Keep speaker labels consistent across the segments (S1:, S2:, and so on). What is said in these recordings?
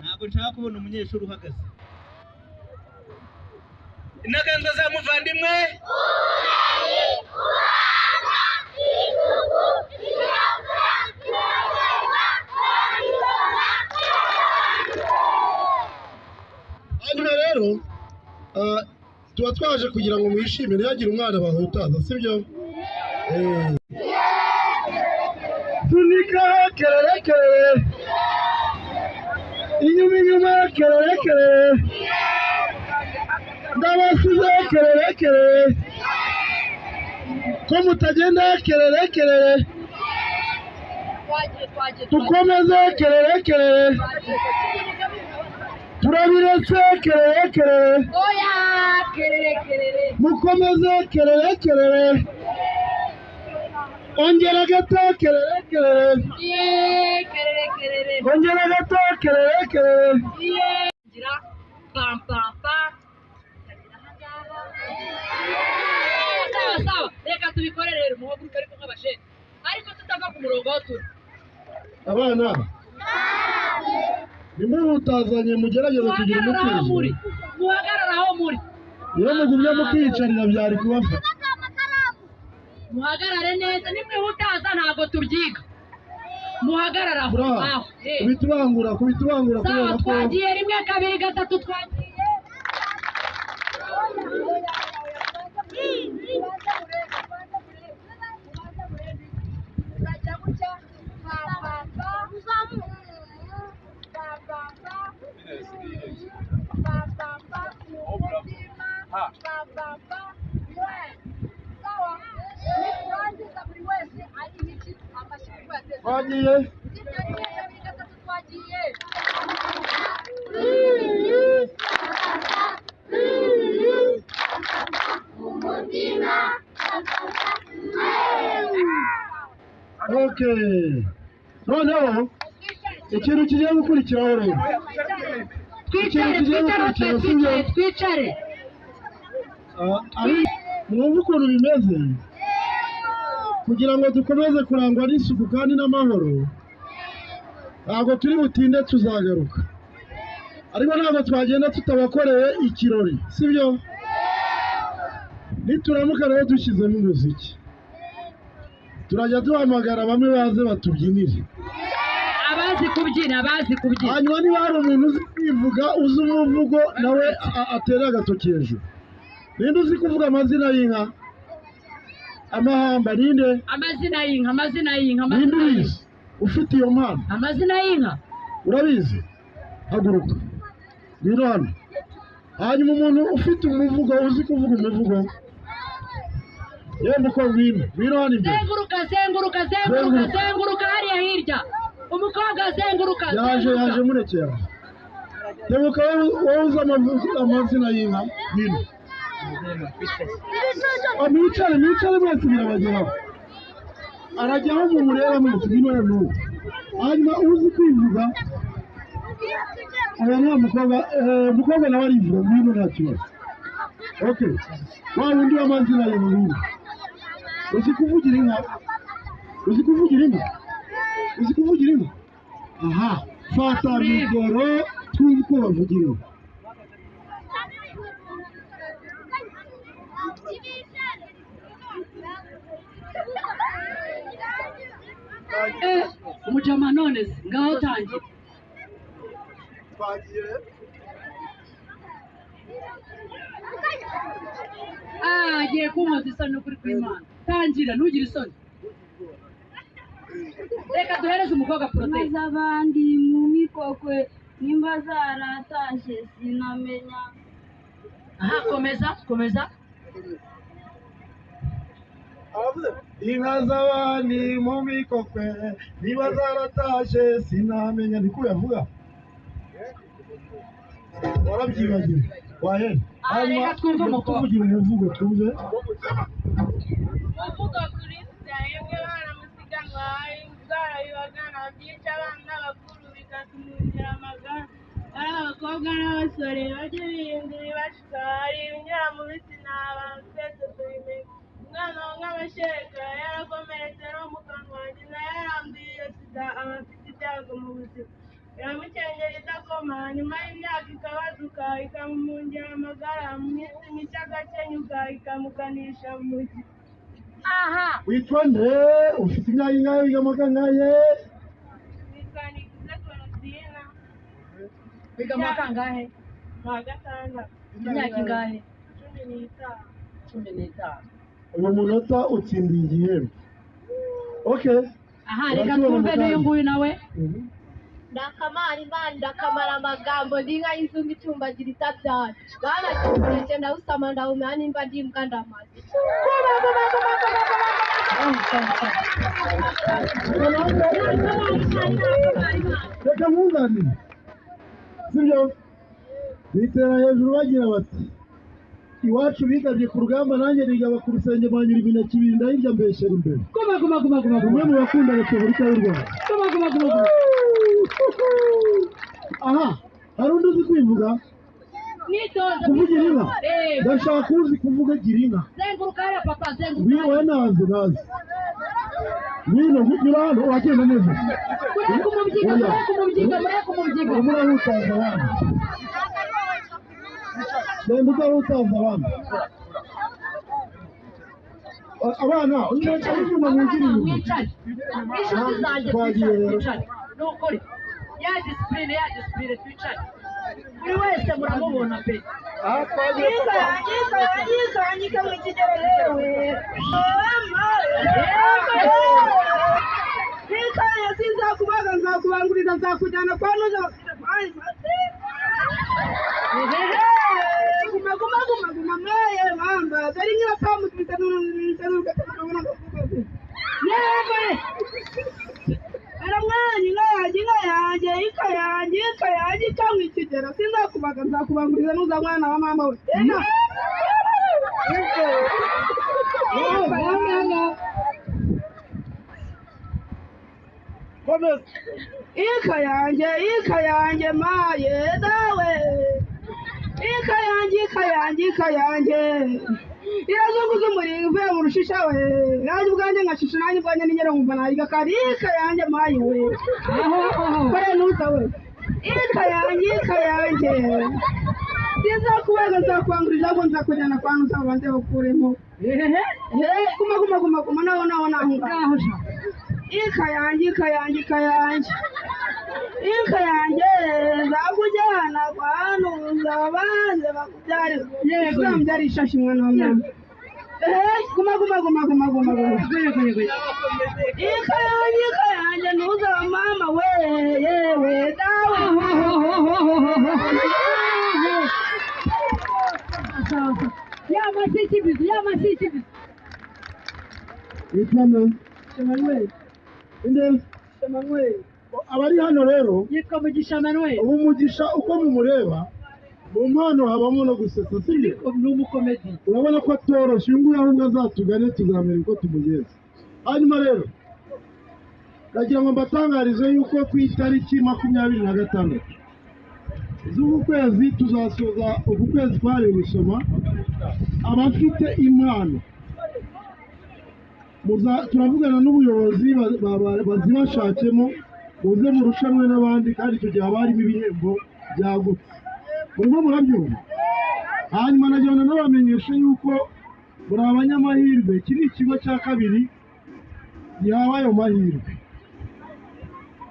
S1: ntabwo nshaka kubona umunyeshuri uhagaze. Intaganda za muvandimwe
S2: hanyuma rero tuba twaje kugira ngo mwishimire ntihagire umwana bahutaza, sibyo? Sunika kerere kerere, inyuma inyuma kerere kerere, ndabasize kerere kerere, ko mutagenda kerere kerere, dukomeze kerere kerere, turabiretse kerere kerere, mukomeze kerere kerere, ongera gato kerere kerere, ongera gato kerere kerere.
S3: Sawa, reka tubikore rero muhaguruke ariko nk'abasheni, ariko tutava ku murongo aho turi.
S2: Abana nimutazanye mugerageze kugira umutuzo,
S3: muhagarara aho muri,
S2: iyo mugumye mukiyicarira byari kubafata.
S3: muhagarare neza, nimwihutaza ntabwo tubyiga, muhagarara aho.
S2: kubitubangura
S3: sawa, twagiye rimwe kabiri gatatu, twagiye.
S2: Twagiye okay, noneho ikintu kigiye gukurikiraho rero,
S3: twicare
S2: mwumve ukuntu bimeze, kugira ngo dukomeze kurangwa n'isuku kandi n'amahoro. Ntabwo turi butinde, tuzagaruka, ariko ntabwo twagenda tutabakoreye ikirori, sibyo? Nituramuka rero dushyizemo umuziki, turajya duhamagara bamwe baze batubyinire,
S3: abazi kubyina.
S2: hanyuma niba hari umuntu uzi kwivuga, uzi umuvugo, nawe atera agatoki hejuru. Ninde uzi kuvuga amazina y'inka? Amahamba ninde?
S3: Amazina y'inka.
S2: Ninde ubizi ufite iyo mpano?
S3: Amazina y'inka
S2: urabizi? Haguruka ngwino hano. Hanyuma umuntu ufite umuvugo, uzi kuvuga umuvugo, yenda uko ngwino hano imbere.
S3: Zenguruka hariya hirya, umukobwa zenguruka.
S2: Yaje murekera. Tebuka wowe uzi amazina y'inka, ngwino. Mwicare mwese birabageraho, arajyaho mumureba mwese, ngwino hano. Hanyuma uzi kwivuga, aya ni umukobwa nawe arivuga, ngwino nta kibazo. Okay, wa wundi w'amazina ye ngwino. Uzi kuvugira inka? Aha, fata mikoro twumve uko bavugira inka.
S3: Umujama none ngaho tangira. Agiye kumoza isoni kuri kw'Imana. Tangira ntugire isoni. Reka duhereze umukobwa protect.
S4: Maze abandi mu mikokwe nimba zaratashe sinamenya.
S3: Aha, komeza.
S2: Inka z'abandi mu mikokwe niba zaratashe sinamenya. Niko yavuga? Warabyibagiwe wahera.
S3: Reka twumve umukobwa.
S2: Tuvugira umuvugo twumve.
S4: Uvuga kuri Yahembwe baramusiga
S5: ibiganwa indwara bibagana byica abana n'abakuru bigatuma bigira amagara ari abakobwa n'abasore bajye bihindura ibashika hari ibinyura mu bitsina abantu twese tubimenya umwana nk'amashereka yarakomeretse no mu kanwa nyina yaranduye sida aba afite ibyago mu buzima iramukengera idakoma nyuma y'imyaka ikabaduka ikamumungira amagara mu minsi mike agakenyuka ikamuganisha mu mujyi. Aha
S2: witwa nde ufite imyaka ingahe wiga mu kangahe
S5: witwa Nikiza Korodina
S3: wiga mu kangahe
S5: mu wa gatandatu
S3: imyaka ingahe
S5: 15
S2: uyu munota utsindiye igihembo. Okay,
S3: aha reka twumve n'uyu nguyu nawe
S5: ndakamara imana ndakamara amagambo ndinka y'inzungu icumbagira itabyara bana kikureke ndawusama ndawumenya nimba ndimbwa ndamaze
S2: reka mwunganire sibyo bitera hejuru bagira bati iwacu bigabye ku rugamba nanjye nigaba ku rusenge banyura imineke ibiri ndahirya mbeshyera imbere umwe mu bakunda repubulika y'u Rwanda. Aha hari undi uzi kwivuga kuvugira inka ndashaka uzi kuvuga gira inka
S3: zenguruka hariya papa zenguruka
S2: wowe nazi wino nyura hano wagenda neza
S3: kumubyiga
S2: murahutaza abana genda udahutaza abana abana unyuka inyuma mwigire inyuma
S3: inshuti zanjye
S2: twagiye rero
S3: twicare ni ukuri ya disipurine twicare buri wese muramubona pe
S5: yikanyika mu kigero yewe yikanya sinzakubaga nzakubanguriza nzakujyana kwa nuza guma mwaye bamba dore ngira pamu twitanura aramwanyi ikayanjye ikamwa ikigero sinzakubaga nzakubanguriza nuza mwana wa mama we ikayanjye maye dawe ikayanjye irazunguza umuriro uvuye mu rushisha we nanjye ubwanjye nkashisha nanjye ubwanjye nigera nkumva nayiga kandi ikayanjye mayi we kore nuza we ikayanjye sinzakubaga nzakwanguriza ahubwo nzakujyana kwa nuza banze bakuremo guma naho nahunga ikayanjye nzakujyana kwa nuza banze bakubyare uzamubyara ishashi mwana wa mama guma ikayanjye nuza wa mama we yewe dawe
S3: yamasikibizo
S2: witwa
S5: Emmanuel
S2: inde abari hano rero
S3: yitwa Mugisha Manuel
S2: ubu Mugisha uko mumureba mu mpano habamo no gusetsa sibyo
S3: ni umukomedi
S2: urabona ko atoroshye uyu nguyu ahubwo azatugane tuzamenya uko tumugeza. Hanyuma rero ndagira ngo mbatangarize yuko ku itariki 26 z'uku kwezi tuzasoza uku kwezi twari gusoma abafite impano turavugana n'ubuyobozi bazibashakemo muze murushanwe n'abandi kandi icyo gihe haba harimo ibihembo byagutse murimo murabyumva. hanyuma nagira ngo nabamenyeshe yuko muri abanyamahirwe iki ni ikigo cya kabiri gihawe ayo mahirwe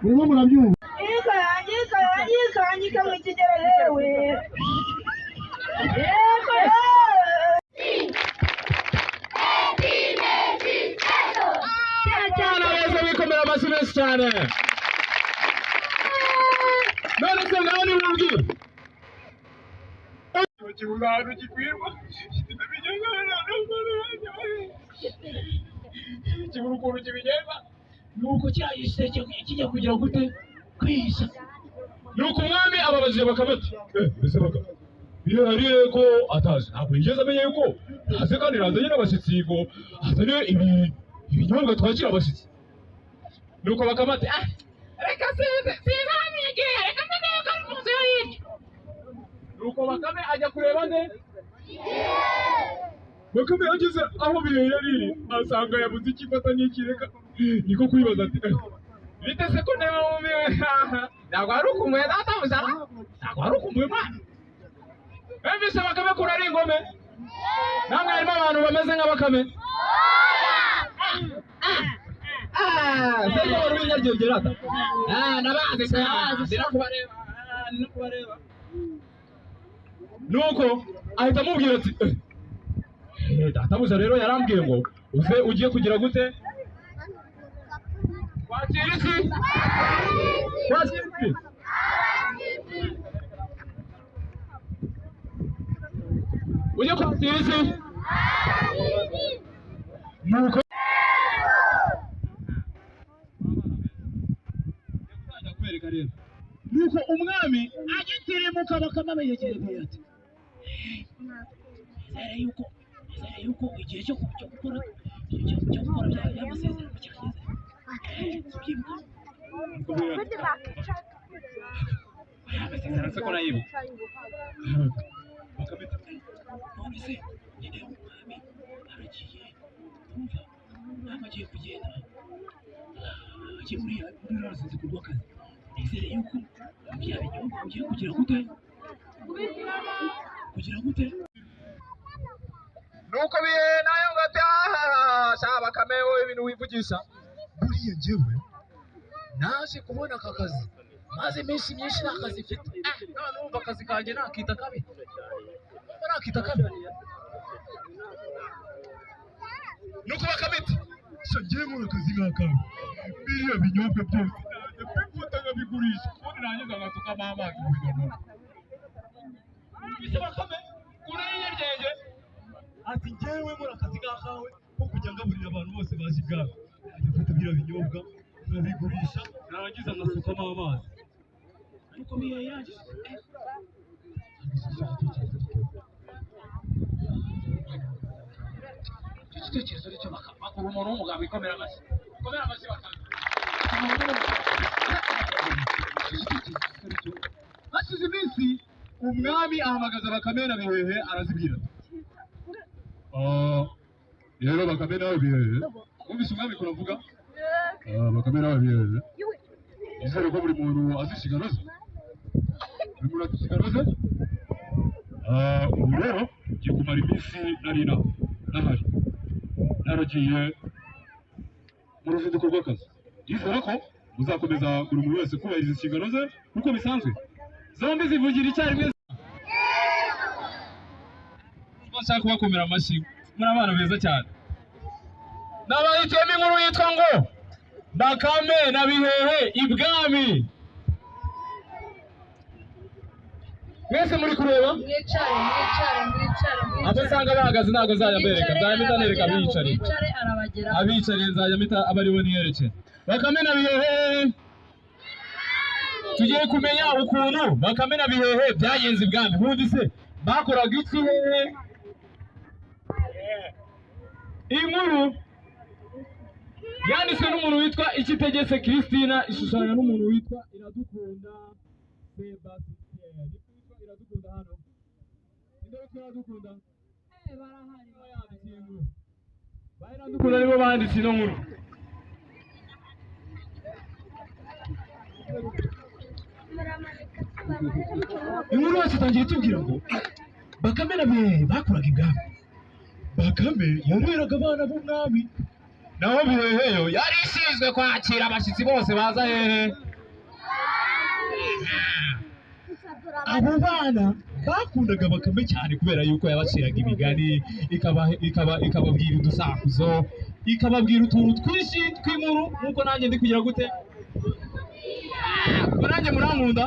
S2: murimo murabyumva.
S5: ikayanjye mu kigero yewe
S1: Abana beza bikomera amashyi menshi cyane. None se nawe ni mubwire. Ikibuga hano gikwirwa. Ikibuga ukuntu kibigenza nuko cyahise kijya kugira gute kwisa. Nuko umwami ababajije bakamata. Ese bakaba birariye ko atazi ntabwo yigeze amenya yuko haze kandi razanye n'abashyitsi ngo hazanye ibinyobwa twakira abashyitsi. nuko bakame ati reka sinzamwegera reka ndebe ko ari mu nzu yo hirya. Nuko bakame ajya kureba nde. Bakame yageze aho bihehe riri asanga yabuze ikifata n'ikireka niko kwibaza ati bite se ko ndeba wumiwe ntabwo hari ukumbuye databuja ntabwo hari ukumbuye Imana. Mbese bakame kuri ari ingome namwe harimo abantu bameze nka bakame. Sasa wari w'inyaryogera ata nabazi ndira kubareba nuko ahita amubwira ati databuja rero yarambwiye ngo uze ugiye kugira gute kwakira iki ujye kwakira iki nuko nuko umwami agitirimuka bakame yegereye ati nizere yuko igihe cyo gukora by'amasezerano cyageze. Amasezerano se ko nayibuka bakame ati none se nyine umwami aragiye umva ntabwo agiye kugenda agiye muri ruzinduko rw'akazi. Nizere yuko bya binyobwa ugiye kugira gute nuko bihe nayo ngati sha bakame wowe ibintu wivugisha buriya njyewe naje kubona aka kazi maze iminsi myinshi nta kazi mfite none urumva akazi kanjye nakita kabi nuko bakame iti sha njyewe nkora akazi nk'akawe biriya binyobwa byose bifata nkabigurisha ubundi nanjye ngasukamo amazi mu bidomoro. Mbese bakame urayinyeryeje ati njyewe nkora akazi nk'akawe ko kujya ngaburira abantu bose baje ibwami ngafata biriya binyobwa nkabigurisha narangiza ngasukamo amazi. Ariko biya yaje igitekerezo nicyo bakora umuntu w'umugabo ikomera amashyi bakame. Hashize iminsi umwami ahamagaza bakame na bihehe arazibwira rero bakame nawe bihehe wumvise umwami kuravuga bakame nawe bihehe nizere ko buri muntu azi inshingano ze ubu rero ngiye kumara iminsi nahari naragiye mu ruzinduko rw'akazi. Yizera ko muzakomeza buri muntu wese kubahiriza inshingano ze nk'uko bisanzwe zombi zivugira icyarimwe. Nshaka kubakomera amashyi muri abana beza cyane. Nabahitiyemo inkuru yitwa ngo bakame na bihehe ibwami. Mwese muri kureba
S3: mwicare
S1: abo usanga bahagaze ntabwo nzajya mbereka nzajya mpita nereka abicariye nzajya mpita aba aribo niyerekera. Bakame na bihehe tugiye kumenya ukuntu bakame na bihehe byagenze ibwami. Ubundi se bakoraga iki hehe? Inkuru yanditswe n'umuntu witwa Ikitegetse Christina ishushanya n'umuntu witwa Iradukunda Sebastien. Iradukunda hano ninde witwa Iradukunda? Barahari bayanditse inkuru Iradukunda nibo banditse ino nkuru. Inkuru yacu itangiye itubwira ngo bakame na bihehe bakoraga ibwami. Bakame yareraga abana b'umwami naho bihehe yo yari ishinzwe kwakira abashyitsi bose baza hehe. Abo bana bakundaga bakame cyane kubera yuko yabaciraga imigani ikababwira udusakuzo ikababwira utuntu twinshi tw'inkuru nk'uko nanjye ndi kugira gute ko nanjye murankunda.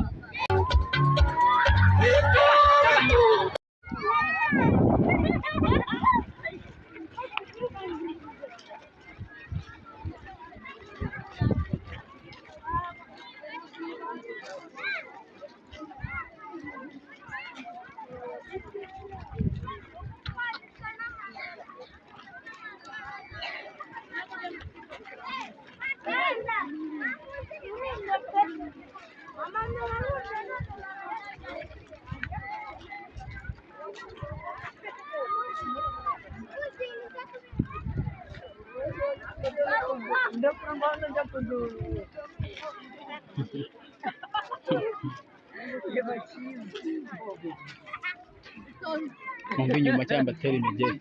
S6: Mwumve inyuma cyangwa atera imigeri.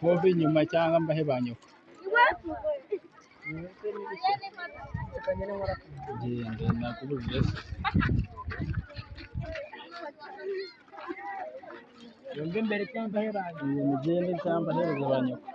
S6: Mwumve inyuma cyangwa mbahe ba nyoko. Genda nakubujije se. Mwumve imbere cyangwa mbahe ba nyoko. Mugende cyangwa mbahereze ba nyoko.